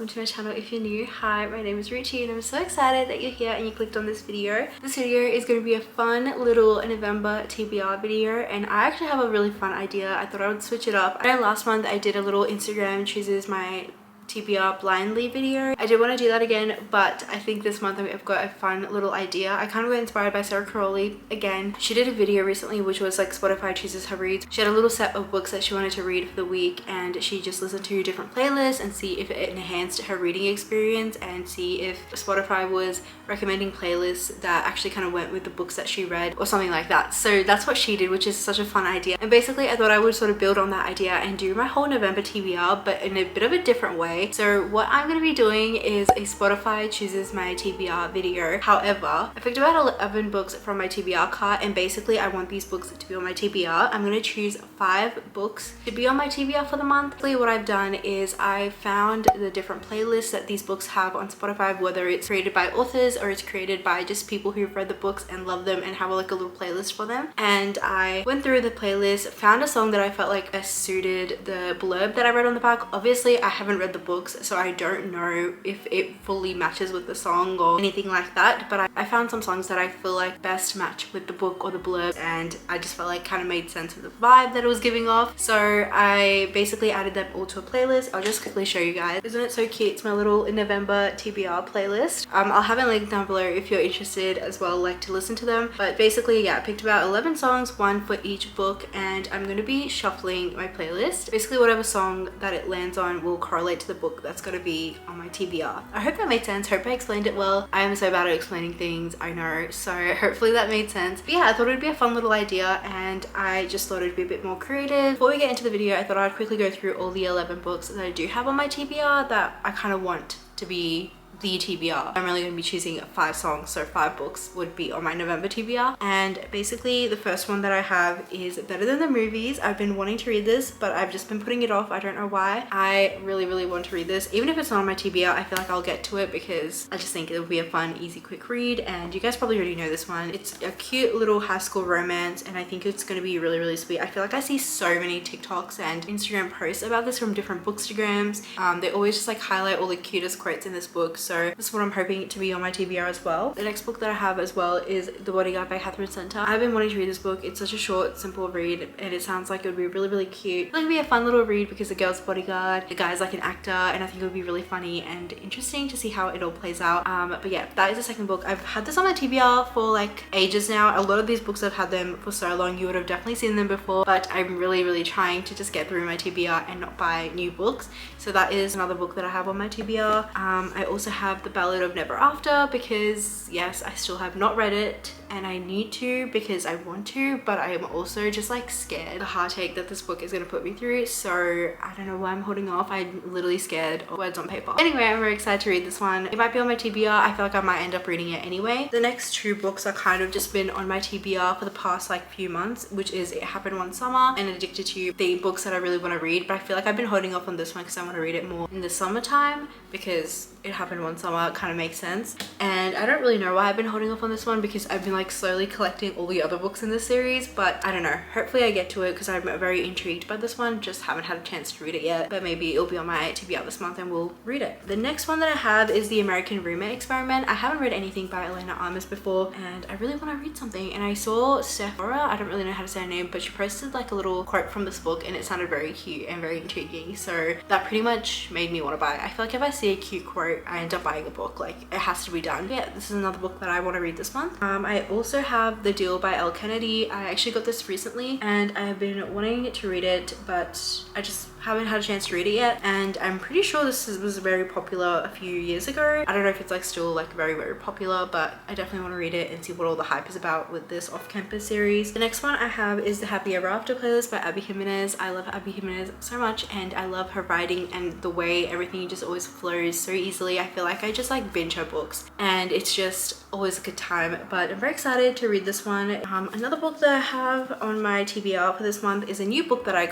welcome to my channel. If you're new, hi, my name is Ruchi and I'm so excited that you're here and you clicked on this video. This video is going to be a fun little November TBR video, and I actually have a really fun idea. I thought I would switch it up. I know last month I did a little Instagram chooses my TBR blindly video. I did want to do that again, but I think this month I've got a fun little idea. I kind of got inspired by Sarah Crowley again. She did a video recently which was like Spotify chooses her reads. She had a little set of books that she wanted to read for the week, and she just listened to different playlists and see if it enhanced her reading experience and see if Spotify was recommending playlists that actually kind of went with the books that she read or something like that. So that's what she did, which is such a fun idea. And basically I thought I would sort of build on that idea and do my whole November TBR but in a bit of a different way. So what I'm going to be doing is a Spotify chooses my TBR video. However, I picked about 11 books from my TBR cart, and basically I want these books to be on my TBR. I'm going to choose 5 books to be on my TBR for the month. Basically what I've done is I found the different playlists that these books have on Spotify, whether it's created by authors or it's created by just people who've read the books and love them and have like a little playlist for them. And I went through the playlist, found a song that I felt like best suited the blurb that I read on the back. Obviously I haven't read the books, so I don't know if it fully matches with the song or anything like that, but I found some songs that I feel like best match with the book or the blurb, and I just felt like kind of made sense with the vibe that it was giving off. So I basically added them all to a playlist. I'll just quickly show you guys. Isn't it so cute? It's my little November TBR playlist. I'll have a link down below if you're interested as well, like to listen to them. But basically, yeah, I picked about 11 songs, one for each book, and I'm going to be shuffling my playlist. Basically whatever song that it lands on will correlate to the book that's going to be on my TBR. I hope that made sense. Hope I explained it well. I am so bad at explaining things, I know, so hopefully that made sense. But yeah, I thought it'd be a fun little idea and I just thought it'd be a bit more creative. Before we get into the video, I thought I'd quickly go through all the 11 books that I do have on my TBR that I kind of want to be the TBR. I'm only going to be choosing 5 songs, so 5 books would be on my November TBR. And basically the first one that I have is Better Than the Movies. I've been wanting to read this, but I've just been putting it off. I don't know why. I really want to read this. Even if it's not on my TBR, I feel like I'll get to it because I just think it will be a fun, easy, quick read. And you guys probably already know this one. It's a cute little high school romance, and I think it's going to be really sweet. I feel like I see so many TikToks and Instagram posts about this from different bookstagrams. They always just like highlight all the cutest quotes in this book. So this is what I'm hoping to be on my TBR as well. The next book that I have as well is The Bodyguard by Catherine Center. I've been wanting to read this book. It's such a short, simple read, and it sounds like it would be really cute. It's going to be a fun little read because the girl's bodyguard, the guy's like an actor, and I think it would be really funny and interesting to see how it all plays out. But yeah, that is the second book. I've had this on my TBR for like ages now. A lot of these books I've had them for so long. You would have definitely seen them before, but I'm really trying to just get through my TBR and not buy new books. So that is another book that I have on my TBR. I also have The Ballad of Never After because yes, I still have not read it and I need to because I want to, but I am also just like scared the heartache that this book is going to put me through. So I don't know why I'm holding off. I'm literally scared of words on paper. Anyway, I'm very excited to read this one. It might be on my TBR. I feel like I might end up reading it anyway. The next 2 books are kind of just been on my TBR for the past like few months, which is It Happened One Summer and Addicted to You, the books that I really want to read. But I feel like I've been holding off on this one because I want to read it more in the summertime because It Happened One Summer kind of makes sense. And I don't really know why I've been holding off on this one because I've been like slowly collecting all the other books in this series, but I don't know, hopefully I get to it because I'm very intrigued by this one. Just haven't had a chance to read it yet, but maybe it'll be on my TBR this month and we'll read it. The next one that I have is The American Roommate Experiment. I haven't read anything by Elena Armas before and I really want to read something, and I saw Sephora, I don't really know how to say her name, but she posted like a little quote from this book and it sounded very cute and very intriguing, so that pretty much made me want to buy it. I feel like if I see a cute quote I end up buying a book, like it has to be done. Yeah, this is another book that I want to read this month. I also have The Deal by Elle Kennedy. I actually got this recently and I have been wanting to read it, but I just haven't had a chance to read it yet, and I'm pretty sure this was very popular a few years ago. I don't know if it's like still like very popular, but I definitely want to read it and see what all the hype is about with this off-campus series. The next one I have is The Happy Ever After playlist by Abby Jimenez. I love Abby Jimenez so much and I love her writing and the way everything just always flows so easily. I feel like I just like binge her books and it's just always a good time, but I'm very excited to read this one. Another book that I have on my TBR for this month is a new book that I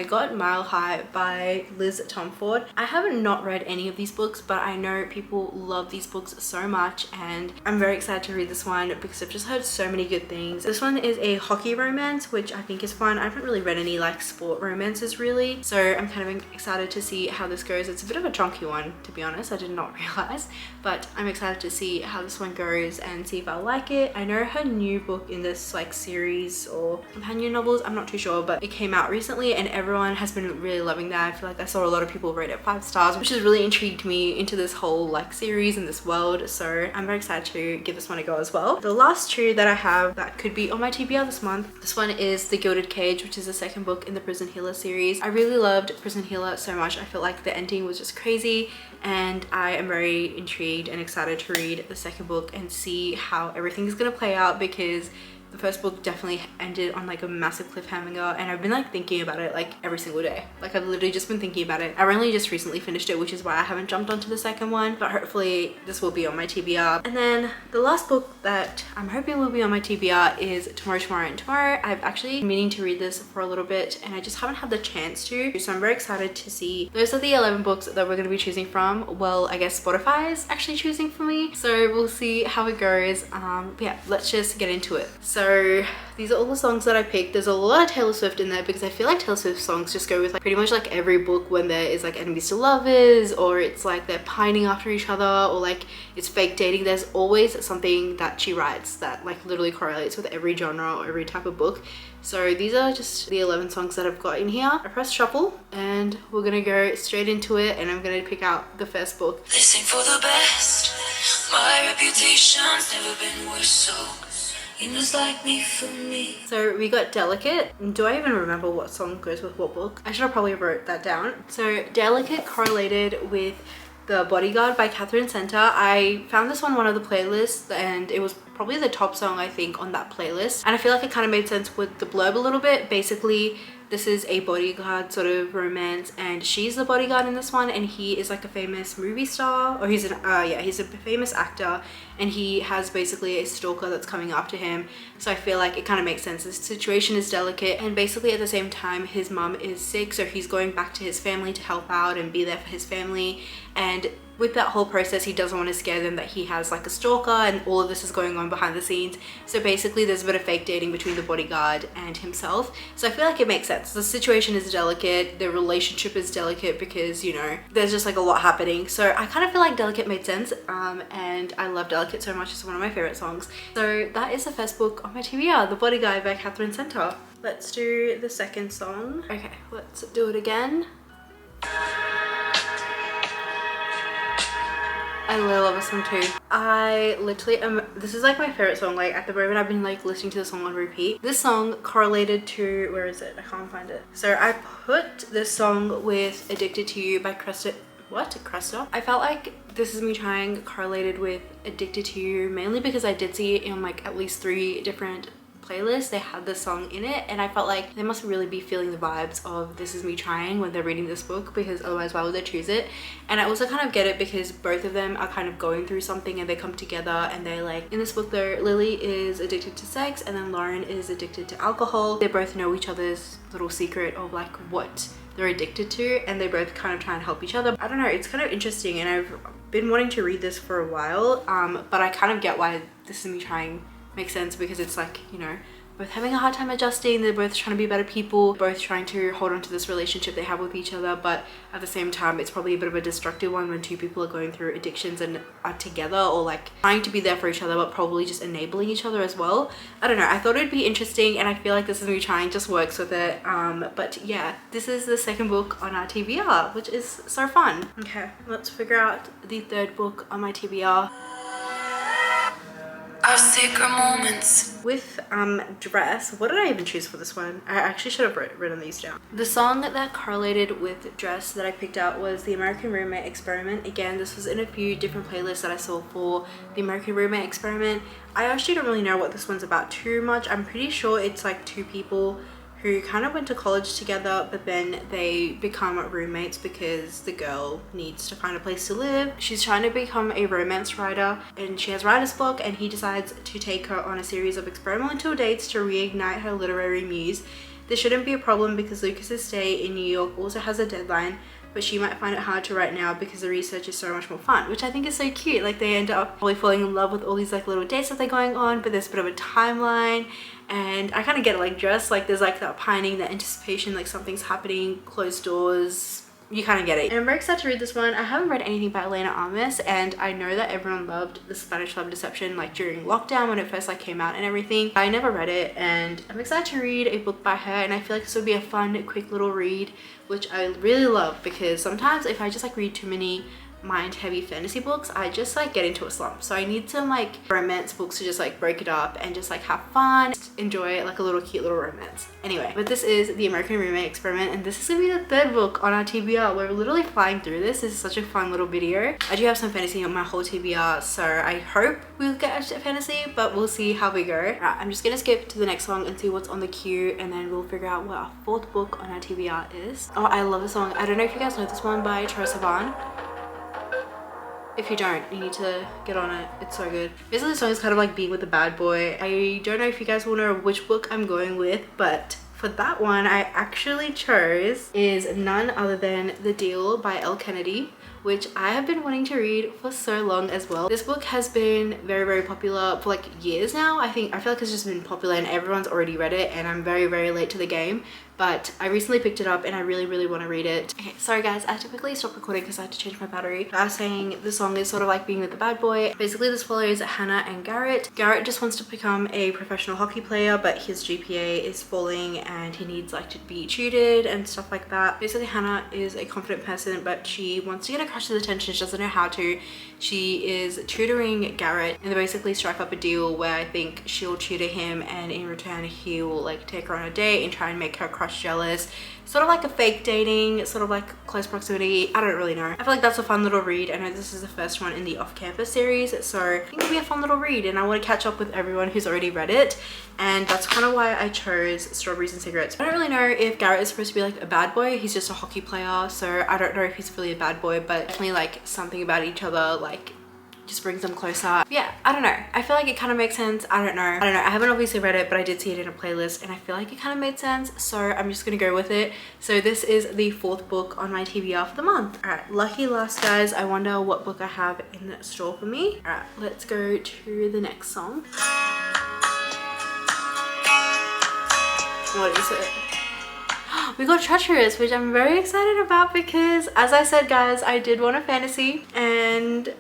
got Mile High High by Liz Tomford. I haven't not read any of these books, but I know people love these books so much, and I'm very excited to read this one because I've just heard so many good things. This one is a hockey romance, which I think is fun. I haven't really read any like sport romances really, so I'm kind of excited to see how this goes. It's a bit of a chunky one, to be honest. I did not realize, but I'm excited to see how this one goes and see if I like it. I know her new book in this like series or companion novels, I'm not too sure, but it came out recently and everyone has been really loving that. I feel like I saw a lot of people rate it 5 stars, which has really intrigued me into this whole like series and this world, so I'm very excited to give this one a go as well. The last two that I have that could be on my TBR this month, this one is The Gilded Cage, which is the second book in the Prison Healer series. I really loved Prison Healer so much. I feel like the ending was just crazy, and I am very intrigued and excited to read the second book and see how everything is going to play out, because the first book definitely ended on like a massive cliffhanger, and I've been like thinking about it like every single day. Like I've literally just been thinking about it. I only just recently finished it, which is why I haven't jumped onto the second one, but hopefully this will be on my TBR. And then the last book that I'm hoping will be on my TBR is Tomorrow, Tomorrow and Tomorrow. I've actually been meaning to read this for a little bit and I just haven't had the chance to, so I'm very excited to see. Those are the 11 books that we're going to be choosing from. Well, I guess Spotify is actually choosing for me, so we'll see how it goes. But yeah, let's just get into it. So these are all the songs that I picked. There's a lot of Taylor Swift in there because I feel like Taylor Swift songs just go with like pretty much like every book when there is like enemies to lovers, or it's like they're pining after each other, or like it's fake dating. There's always something that she writes that like literally correlates with every genre or every type of book. So these are just the 11 songs that I've got in here. I press shuffle and we're gonna go straight into it, and I'm gonna pick out the first book. This ain't for the best. My reputation's never been worse, so you must like me for me. So we got Delicate. Do I even remember what song goes with what book? I should have probably wrote that down. So Delicate correlated with The Bodyguard by Catherine Center. I found this on one of the playlists and it was probably the top song I think on that playlist, and I feel like it kind of made sense with the blurb a little bit. Basically this is a bodyguard sort of romance, and she's the bodyguard in this one, and he is like a famous movie star, or he's a famous actor, and he has basically a stalker that's coming after him. So I feel like it kind of makes sense. The situation is delicate, and basically at the same time his mum is sick, so he's going back to his family to help out and be there for his family, and with that whole process he doesn't want to scare them that he has like a stalker, and all of this is going on behind the scenes. So basically there's a bit of fake dating between the bodyguard and himself, so I feel like it makes sense. The situation is delicate, the relationship is delicate, because you know there's just like a lot happening. So I kind of feel like Delicate made sense, and I love Delicate so much. It's one of my favorite songs. So that is the first book on my TBR, The Bodyguard by Catherine Center. Let's do the second song. Okay, let's do it again. I really love this song too. I literally am, this is like my favorite song. Like at the moment I've been like listening to the song on repeat. This song correlated to, where is it? I can't find it. So I put this song with Addicted to You by Cresta. I felt like This Is Me Trying correlated with Addicted to You mainly because I did see it in like at least 3 different playlist. They had this song in it, and I felt like they must really be feeling the vibes of This Is Me Trying when they're reading this book, because otherwise why would they choose it? And I also kind of get it because both of them are kind of going through something and they come together, and they're like, in this book though, Lily is addicted to sex and then Lauren is addicted to alcohol. They both know each other's little secret of like what they're addicted to, and they both kind of try and help each other. I don't know, it's kind of interesting, and I've been wanting to read this for a while, but I kind of get why This Is Me Trying makes sense, because it's like, you know, both having a hard time adjusting, they're both trying to be better people, both trying to hold on to this relationship they have with each other, but at the same time it's probably a bit of a destructive one when 2 people are going through addictions and are together, or like trying to be there for each other but probably just enabling each other as well. I don't know, I thought it'd be interesting, and I feel like This Is Me Trying just works with it. But yeah, this is the second book on our TBR, which is so fun. Okay, let's figure out the third book on my TBR. Our secret moments. With Dress, what did I even choose for this one? I actually should have written these down. The song that correlated with Dress that I picked out was The American Roommate Experiment. Again, this was in a few different playlists that I saw for The American Roommate Experiment. I actually don't really know what this one's about too much. I'm pretty sure it's like 2 people who kind of went to college together, but then they become roommates because the girl needs to find a place to live. She's trying to become a romance writer, and she has writer's block, and he decides to take her on a series of experimental dates to reignite her literary muse. This shouldn't be a problem because Lucas's stay in New York also has a deadline, but she might find it hard to write now because the research is so much more fun, which I think is so cute. Like they end up probably falling in love with all these like little dates that they're going on, but there's a bit of a timeline, and I kind of get it, like just like there's like that pining, that anticipation, like something's happening, closed doors. You kind of get it. And I'm very excited to read this one. I haven't read anything by Elena Armas, and I know that everyone loved The Spanish Love Deception like during lockdown when it first like came out and everything. I never read it, and I'm excited to read a book by her, and I feel like this would be a fun, quick little read, which I really love because sometimes if I just like read too many mind heavy fantasy books, I just like get into a slump. So I need some like romance books to just like break it up and just like have fun, enjoy like a little cute little romance. Anyway, but this is The American Roommate Experiment, and this is gonna be the third book on our TBR. We're literally flying through this. This is such a fun little video. I do have some fantasy on my whole TBR, so I hope we'll get a fantasy, but we'll see how we go. Alright, I'm just gonna skip to the next song and see what's on the queue, and then we'll figure out what our fourth book on our TBR is. Oh, I love this song. I don't know if you guys know this one by Troye Sivan. If you don't, you need to get on it. It's so good. Basically, the song is kind of like being with a bad boy. I don't know if you guys will know which book I'm going with, but for that one, I actually chose is none other than The Deal by Elle Kennedy, which I have been wanting to read for so long as well. This book has been very, very popular for like years now. I feel like it's just been popular and everyone's already read it, and I'm very, very late to the game. But I recently picked it up and I really, really want to read it. Okay, sorry guys, I had to quickly stop recording because I had to change my battery. I was saying the song is sort of like being with the bad boy. Basically, this follows Hannah and Garrett. Garrett just wants to become a professional hockey player, but his GPA is falling and he needs like to be tutored and stuff like that. Basically, Hannah is a confident person, but she wants to get a crush's attention. She doesn't know how to. She is tutoring Garrett, and they basically strike up a deal where I think she'll tutor him, and in return he will like take her on a date and try and make her crush jealous. Sort of like a fake dating, sort of like close proximity. I don't really know. I feel like that's a fun little read. I know this is the first one in the off-campus series, so I think it'll be a fun little read, and I want to catch up with everyone who's already read it, and that's kind of why I chose Strawberries and Cigarettes. I don't really know if Garrett is supposed to be like a bad boy. He's just a hockey player, so I don't know if he's really a bad boy, but definitely like something about each other like just brings them closer. Yeah, I don't know. I feel like it kind of makes sense. I don't know. I haven't obviously read it, but I did see it in a playlist and I feel like it kind of made sense. So I'm just gonna go with it. So this is the fourth book on my TBR for the month. All right, lucky last guys. I wonder what book I have in the store for me. All right, let's go to the next song. What is it? We got Treacherous, which I'm very excited about because as I said guys, I did want a fantasy, and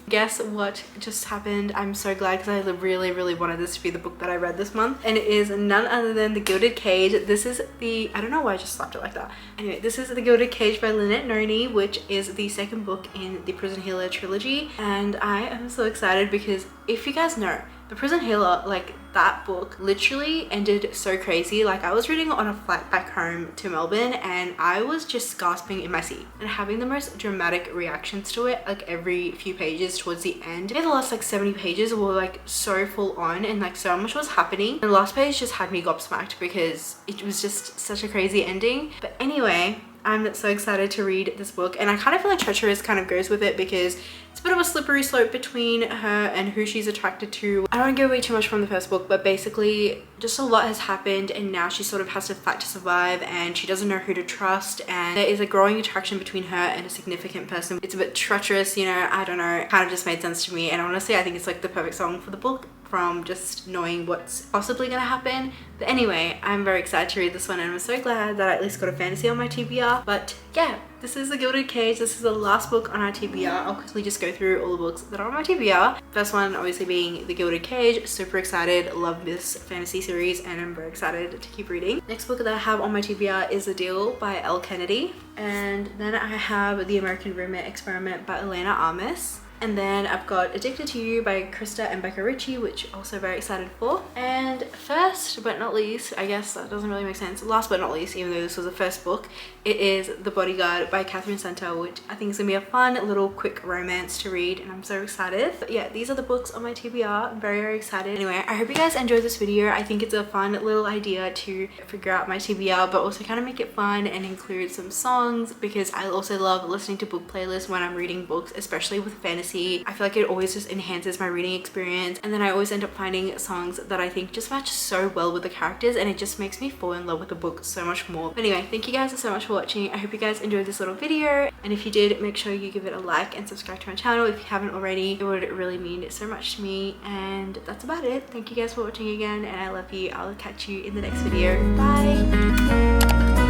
guess what just happened? I'm so glad because I really, really wanted this to be the book that I read this month, and it is none other than The Gilded Cage. This is the, I don't know why I just slapped it like that. Anyway, this is The Gilded Cage by Lynette Noni, which is the second book in the Prison Healer trilogy, and I am so excited because if you guys know, The Prison Healer, like that book literally ended so crazy. Like I was reading it on a flight back home to Melbourne and I was just gasping in my seat and having the most dramatic reactions to it like every few pages towards the end. The last like 70 pages were like so full on and like so much was happening. The last page just had me gobsmacked because it was just such a crazy ending. But anyway, I'm so excited to read this book, and I kind of feel like Treacherous kind of goes with it because it's a bit of a slippery slope between her and who she's attracted to. I don't want to give away too much from the first book, but basically just a lot has happened and now she sort of has to fight to survive and she doesn't know who to trust, and there is a growing attraction between her and a significant person. It's a bit treacherous, you know, I don't know, it kind of just made sense to me, and honestly I think it's like the perfect song for the book from just knowing what's possibly gonna happen. But anyway, I'm very excited to read this one and I'm so glad that I at least got a fantasy on my TBR. But yeah, this is The Gilded Cage. This is the last book on our TBR. I'll quickly just go through all the books that are on my TBR. First one obviously being The Gilded Cage. Super excited, love this fantasy series and I'm very excited to keep reading. Next book that I have on my TBR is The Deal by Elle Kennedy. And then I have The American Roommate Experiment by Elena Armas. And then I've got Addicted to You by Krista and Becca Ritchie, which also very excited for. And first but not least, I guess that doesn't really make sense, last but not least, even though this was the first book, it is The Bodyguard by Catherine Center, which I think is gonna be a fun little quick romance to read and I'm so excited. But yeah, these are the books on my TBR. I'm very, very excited. Anyway, I hope you guys enjoyed this video. I think it's a fun little idea to figure out my TBR, but also kind of make it fun and include some songs because I also love listening to book playlists when I'm reading books, especially with fantasy fantasy. I feel like it always just enhances my reading experience, and then I always end up finding songs that I think just match so well with the characters, and it just makes me fall in love with the book so much more. But anyway, thank you guys so much for watching. I hope you guys enjoyed this little video, and if you did, make sure you give it a like and subscribe to my channel if you haven't already. It would really mean so much to me, and that's about it. Thank you guys for watching again, and I love you. I'll catch you in the next video. Bye.